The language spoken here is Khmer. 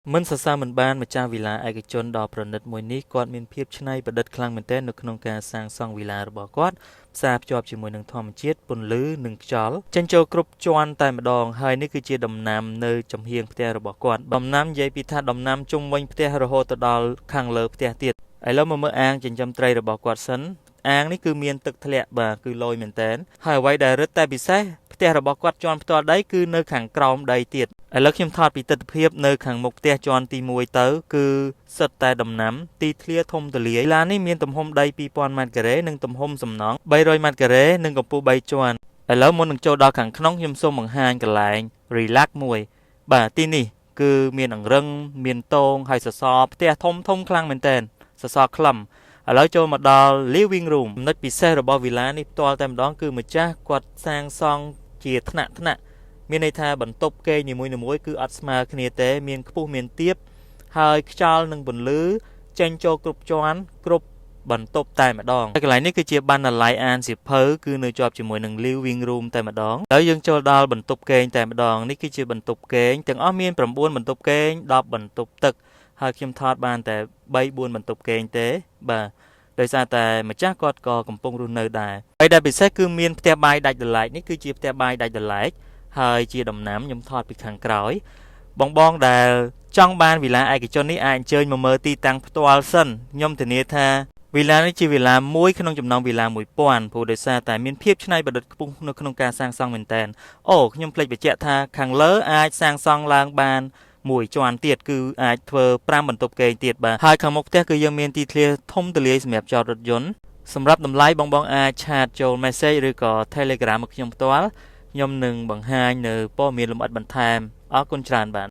មិនសរសើរមិនបានម្ចាស់វិឡាឯកជនដ៏ប្រណិតមួយនេះគាត់មានភាពច្នៃប្រឌិតខ្លាំងមែនទែននៅក្នុងការសាងសង់វិឡារបស់គាត់ផ្សារភ្ជាប់ជាមួយនឹងធម្មជាតិពន្លឺនិងខ្យល់ចេញចូលគ្រប់ជាន់តែម្ដងហើយនេះគឺជាដំណាំនៅចំហៀងផ្ទះរបស់គាត់ដំណាំនិយាយពីថាដំណាំជុំវិញផ្ទះរហូតទៅដល់ខាងលើផ្ទះទៀតឥឡូវមកមើលអាងចិញ្ចឹមត្រីរបស់គាត់សិនអាងនេះគឺមានទឹកធ្លាក់បាទគឺលយមែនទែនហើយអ្វីដែលរឹតតែពិសេសផ្ទះរបស់គាត់ជាន់ផ្ទាល់ដីគឺនៅខាងក្រោមដីទៀតឥឡូវខ្ញុំថតពីទិដ្ឋភាពនៅខាងមុខផ្ទះជាន់ទី1ទៅគឺសិតតែដំណាំទីធ្លាធំទូលាយឡាននេះមានទំហំដី 2000 ម៉ែត្រការ៉េនិងទំហំសំណង់ 300 ម៉ែត្រការ៉េនិងកម្ពស់3ជាន់ឥឡូវមុននឹងចូលដល់ខាងក្នុងខ្ញុំសូមបង្ហាញកន្លែង relax មួយបាទទីនេះគឺមានអង្រឹងមានតងហើយសសរផ្ទះធំខ្លាំងមែនទែនសសរខ្លឹមឥឡូវចូលមកដល់ living room ចំណុចពិសេសរបស់វីឡានេះផ្ទាល់តែម្ដងគឺម្ចាស់គាត់សាងសង់ជាថ្នាក់មានន័យថាបន្ទប់គេងនីមួយៗគឺអត់ស្មើគ្នាទេមានខ្ពស់មានទាបហើយខ្យល់និងពន្លឺចេញចូលគ្រប់ជាន់គ្រប់បន្ទប់តែម្ដងហើយកន្លែងនេះគឺជាបណ្ណាល័យអានសៀវភៅគឺនៅជាប់ជាមួយនឹង living room តែម្ដងហើយយើងចូលដល់បន្ទប់គេងតែម្ដងនេះគឺជាបន្ទប់គេងទាំងអស់មាន9បន្ទប់គេង10បន្ទប់ទឹកហើយខ្ញុំថតបានតែ3-4បន្ទប់គេងទេបាទដោយសារតែម្ចាស់គាត់ក៏កំពុងរស់នៅដែរហើយដែលពិសេសគឺមានផ្ទះបាយដាច់ដライនេះគឺជាផ្ទះបាយដាច់ដライហើយជាដំណាំខ្ញុំថតពីខាងក្រោយបងដែលចង់បានវិឡាឯកជននេះអាចអញ្ជើញមកមើលទីតាំងផ្ទាល់សិនខ្ញុំធានាថាវិឡានេះជាវិឡាមួយក្នុងចំណោមវិឡា1000ព្រោះដោយសារតែមានភាពច្នៃប្រឌិតខ្ពស់នៅក្នុងការសាងសង់មែនទែនអូខ្ញុំភ្លេចបញ្ជាក់ថាខាងលើអាចសាងសង់ឡើងបានមួយជាន់ទៀតគឺអាចធ្វើ5បន្ទប់គេងទៀតបាទហើយខាងមុខផ្ទះគឺយើងមានទីធ្លាធំទូលាយសម្រាប់ចតរថយន្តសម្រាប់តម្លៃបងអាចឆាតចូល message ឬក៏ Telegram មកខ្ញុំផ្ទាល់ខ្ញុំនឹងបង្ហាញនៅព័ត៌មានលម្អិតបន្ថែមអរគុណច្រើនបាទ